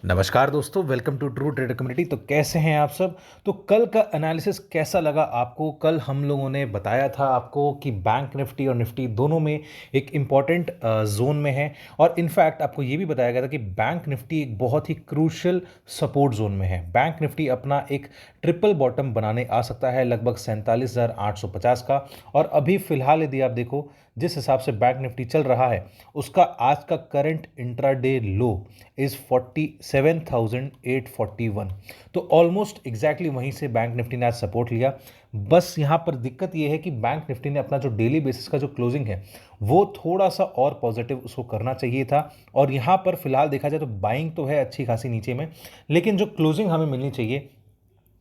नमस्कार दोस्तों, welcome to true trader community. तो कैसे हैं आप सब। तो कल का एनालिसिस कैसा लगा आपको। कल हम लोगों ने बताया था आपको कि बैंक निफ्टी और निफ्टी दोनों में एक इम्पॉर्टेंट जोन में है, और इनफैक्ट आपको ये भी बताया गया था कि बैंक निफ्टी एक बहुत ही क्रूशियल सपोर्ट जोन में है। बैंक निफ्टी अपना एक ट्रिपल बॉटम बनाने आ सकता है लगभग 47,850 का। और अभी फिलहाल यदि आप देखो जिस हिसाब से बैंक निफ्टी चल रहा है, उसका आज का करंट इंट्राडे लो इज 47,841। तो ऑलमोस्ट एग्जैक्टली वहीं से बैंक निफ्टी ने आज सपोर्ट लिया। बस यहां पर दिक्कत यह है कि बैंक निफ्टी ने अपना जो डेली बेसिस का जो क्लोजिंग है वो थोड़ा सा और पॉजिटिव उसको करना चाहिए था। और यहां पर फिलहाल देखा जाए तो बाइंग तो है अच्छी खासी नीचे में, लेकिन जो क्लोजिंग हमें मिलनी चाहिए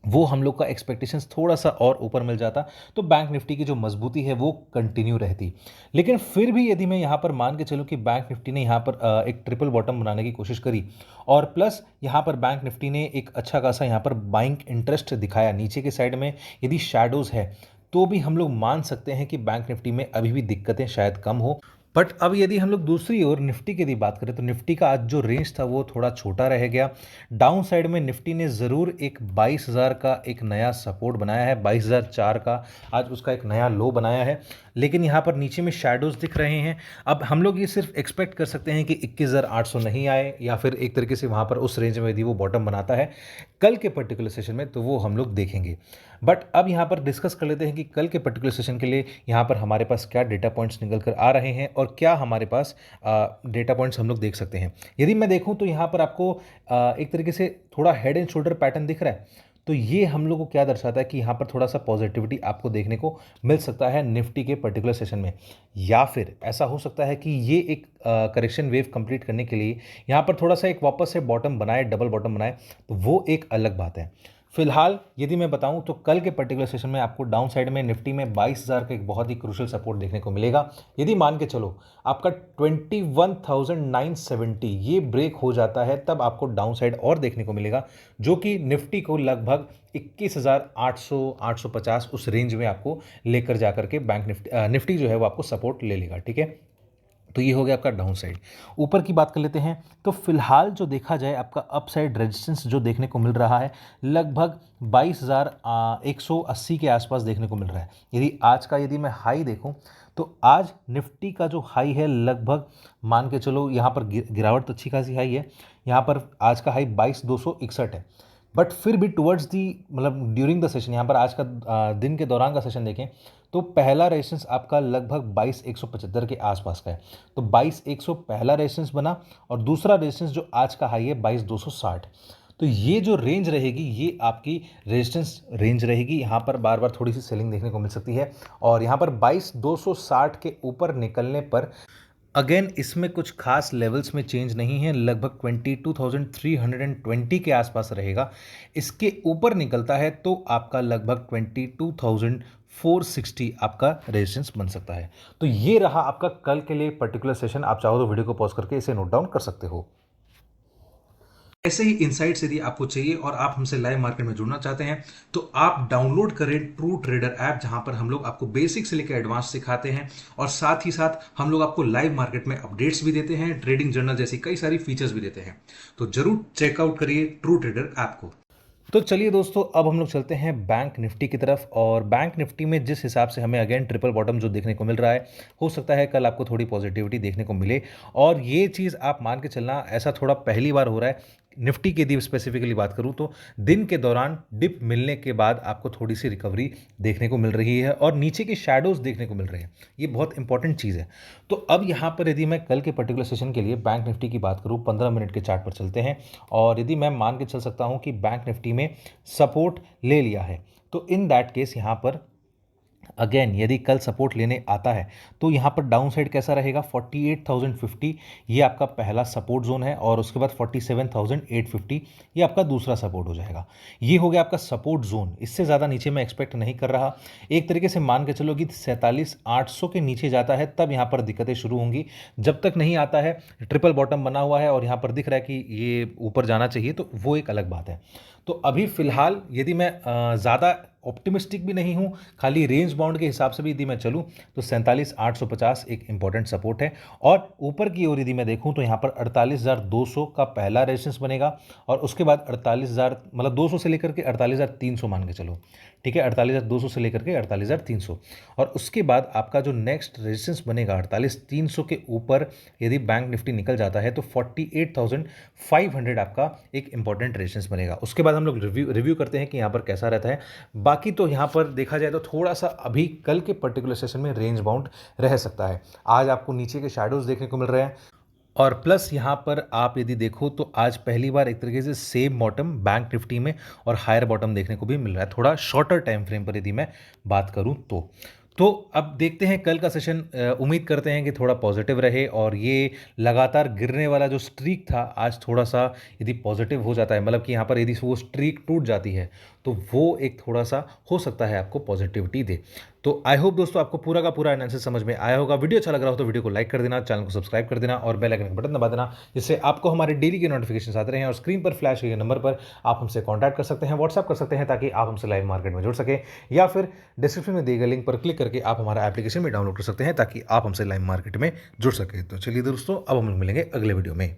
वो हम लोग का एक्सपेक्टेशंस थोड़ा सा और ऊपर मिल जाता, तो बैंक निफ्टी की जो मजबूती है वो कंटिन्यू रहती। लेकिन फिर भी यदि मैं यहाँ पर मान के चलूँ कि बैंक निफ्टी ने यहाँ पर एक ट्रिपल बॉटम बनाने की कोशिश करी, और प्लस यहाँ पर बैंक निफ्टी ने एक अच्छा खासा यहाँ पर बाइंग इंटरेस्ट दिखाया नीचे के साइड में, यदि शैडोज़ है तो भी हम लोग मान सकते हैं कि बैंक निफ्टी में अभी भी दिक्कतें शायद कम हो। बट अब यदि हम लोग दूसरी ओर निफ्टी की यदि बात करें तो निफ्टी का आज जो रेंज था वो थोड़ा छोटा रह गया। डाउन साइड में निफ्टी ने ज़रूर एक 22,000 का एक नया सपोर्ट बनाया है, 22,004 का आज उसका एक नया लो बनाया है। लेकिन यहाँ पर नीचे में शैडोज़ दिख रहे हैं। अब हम लोग ये सिर्फ एक्सपेक्ट कर सकते हैं कि 21,800 नहीं आए, या फिर एक तरीके से वहाँ पर उस रेंज में यदि वो बॉटम बनाता है कल के पर्टिकुलर सेशन में, तो वो हम लोग देखेंगे। बट अब यहाँ पर डिस्कस कर लेते हैं कि कल के पर्टिकुलर सेशन के लिए यहाँ पर हमारे पास क्या डेटा पॉइंट्स निकल कर आ रहे हैं और क्या हमारे पास डेटा पॉइंट्स हम लोग देख सकते हैं। यदि मैं देखूँ तो यहाँ पर आपको एक तरीके से थोड़ा हेड एंड शोल्डर पैटर्न दिख रहा है। तो ये हम लोग को क्या दर्शाता है कि यहाँ पर थोड़ा सा पॉजिटिविटी आपको देखने को मिल सकता है निफ्टी के पर्टिकुलर सेशन में, या फिर ऐसा हो सकता है कि ये एक करेक्शन वेव कंप्लीट करने के लिए यहाँ पर थोड़ा सा एक वापस से बॉटम बनाए, डबल बॉटम बनाए, तो वो एक अलग बात है। फिलहाल यदि मैं बताऊं तो कल के पर्टिकुलर सेशन में आपको डाउन साइड में निफ्टी में 22,000 का एक बहुत ही क्रूशियल सपोर्ट देखने को मिलेगा। यदि मान के चलो आपका 21,970 ये ब्रेक हो जाता है, तब आपको डाउन साइड और देखने को मिलेगा, जो कि निफ्टी को लगभग 21,800 850 उस रेंज में आपको लेकर जाकर के बैंक निफ्टी जो है वो आपको सपोर्ट ले लेगा। ठीक है, तो ये हो गया आपका डाउन साइड। ऊपर की बात कर लेते हैं तो फिलहाल जो देखा जाए आपका अप साइड रेजिस्टेंस जो देखने को मिल रहा है लगभग 22,180 के आसपास देखने को मिल रहा है। यदि मैं हाई देखूं तो आज निफ्टी का जो हाई है लगभग मान के चलो, यहाँ पर गिरावट तो अच्छी खासी हाई है। यहाँ पर आज का हाई 22,261 है। बट फिर भी टुवर्ड्स दी मतलब ड्यूरिंग द सेशन, यहाँ पर आज का दिन के दौरान का सेशन देखें तो पहला रेजिस्टेंस आपका लगभग 22,175 के आसपास का है। तो 22,100 पहला रेजिस्टेंस बना, और दूसरा रेजिस्टेंस जो आज का हाई है 22,260। तो ये जो रेंज रहेगी ये आपकी रेजिस्टेंस रेंज रहेगी। यहाँ पर बार बार थोड़ी सी सेलिंग देखने को मिल सकती है, और यहाँ पर 22,260 के ऊपर निकलने पर अगेन इसमें कुछ खास लेवल्स में चेंज नहीं है, लगभग 22,320 के आसपास रहेगा। इसके ऊपर निकलता है तो आपका लगभग 22,460 आपका रेजिस्टेंस बन सकता है। तो ये रहा आपका कल के लिए पर्टिकुलर सेशन। आप चाहो तो वीडियो को पॉज करके इसे नोट डाउन कर सकते हो। ऐसे ही इनसाइट्स यदि आपको चाहिए और आप हमसे लाइव मार्केट में जुड़ना चाहते हैं तो आप डाउनलोड करें ट्रू ट्रेडर ऐप, जहां पर हम लोग आपको बेसिक से लेकर एडवांस सिखाते हैं, और साथ ही साथ हम लोग आपको लाइव मार्केट में अपडेट्स भी देते हैं, ट्रेडिंग जर्नल जैसी कई सारी फीचर्स भी देते हैं। तो जरूर चेकआउट करिए ट्रू ट्रेडर ऐप को। तो चलिए दोस्तों, अब हम लोग चलते हैं बैंक निफ्टी की तरफ। और बैंक निफ्टी में जिस हिसाब से हमें अगेन ट्रिपल बॉटम जो देखने को मिल रहा है, हो सकता है कल आपको थोड़ी पॉजिटिविटी देखने को मिले। और ये चीज़ आप मान के चलना, ऐसा थोड़ा पहली बार हो रहा है निफ्टी की यदि स्पेसिफिकली बात करूं तो दिन के दौरान डिप मिलने के बाद आपको थोड़ी सी रिकवरी देखने को मिल रही है, और नीचे के शैडोज देखने को मिल रहे हैं। ये बहुत इंपॉर्टेंट चीज़ है। तो अब यहाँ पर यदि मैं कल के पर्टिकुलर सेशन के लिए बैंक निफ्टी की बात करूँ, 15 मिनट के चार्ट पर चलते हैं, और यदि मैं मान के चल सकता हूँ कि बैंक निफ्टी में सपोर्ट ले लिया है, तो इन दैट केस यहाँ पर अगेन यदि कल सपोर्ट लेने आता है तो यहाँ पर डाउन साइड कैसा रहेगा, 48,050 ये आपका पहला सपोर्ट जोन है, और उसके बाद 47,850 ये आपका दूसरा सपोर्ट हो जाएगा। ये हो गया आपका सपोर्ट जोन। इससे ज़्यादा नीचे मैं एक्सपेक्ट नहीं कर रहा। एक तरीके से मान के चलो कि 47,800 के नीचे जाता है तब यहाँ पर दिक्कतें शुरू होंगी। जब तक नहीं आता है, ट्रिपल बॉटम बना हुआ है और यहाँ पर दिख रहा है कि ये ऊपर जाना चाहिए, तो वो एक अलग बात है। तो अभी फिलहाल यदि मैं ज़्यादा ऑप्टिमिस्टिक भी नहीं हूँ, खाली रेंज बाउंड के हिसाब से भी यदि मैं चलूँ तो 47,850 एक इंपॉर्टेंट सपोर्ट है। और ऊपर की ओर यदि मैं देखूँ तो यहाँ पर 48,200 का पहला रेजिस्टेंस बनेगा और उसके बाद 48,000 मतलब 200 से लेकर के 48,300 मान के चलो, ठीक है, 48,200 से लेकर के 48,300। और उसके बाद आपका जो नेक्स्ट रेजिस्टेंस बनेगा 48,300 के ऊपर यदि बैंक निफ्टी निकल जाता है तो 48,500 आपका एक इंपॉर्टेंट रेजिस्टेंस बनेगा। उसके बाद हम लोग रिव्यू करते हैं कि यहाँ पर कैसा रहता है। बाकी तो यहाँ पर देखा जाए तो थोड़ा सा अभी कल के पर्टिकुलर सेशन में रेंज बाउंड रह सकता है। आज आपको नीचे के शैडोज देखने को मिल रहे हैं और प्लस यहाँ पर आप यदि देखो तो आज पहली बार एक तरीके से सेम बॉटम बैंक निफ्टी में और हायर बॉटम देखने को भी मिल रहा है, थोड़ा शॉर्टर टाइम फ्रेम पर यदि मैं बात करूँ तो अब देखते हैं कल का सेशन। उम्मीद करते हैं कि थोड़ा पॉजिटिव रहे और ये लगातार गिरने वाला जो स्ट्रीक था आज थोड़ा सा यदि पॉजिटिव हो जाता है, मतलब कि यहाँ पर यदि वो स्ट्रीक टूट जाती है तो वो एक थोड़ा सा हो सकता है आपको पॉजिटिविटी दे। तो आई होप दोस्तों आपको पूरा का पूरा एनालिसिस समझ में आया होगा। वीडियो अच्छा लग रहा हो तो वीडियो को लाइक कर देना, चैनल को सब्सक्राइब कर देना और बेल आइकन का बटन दबा देना, जिससे आपको हमारे डेली के नोटिफिकेशन आते रहें। और स्क्रीन पर फ्लैश किए नंबर पर आप हमसे कॉन्टैक्ट कर सकते हैं, व्हाट्सअप कर सकते हैं ताकि आप हमसे लाइव मार्केट में जुड़ सकें, या फिर डिस्क्रिप्शन में दिए गए लिंक पर क्लिक करके आप हमारा एप्लीकेशन भी डाउनलोड कर सकते हैं ताकि आप हमसे लाइव मार्केट में जुड़ सकें। तो चलिए दोस्तों, अब हम मिलेंगे अगले वीडियो में।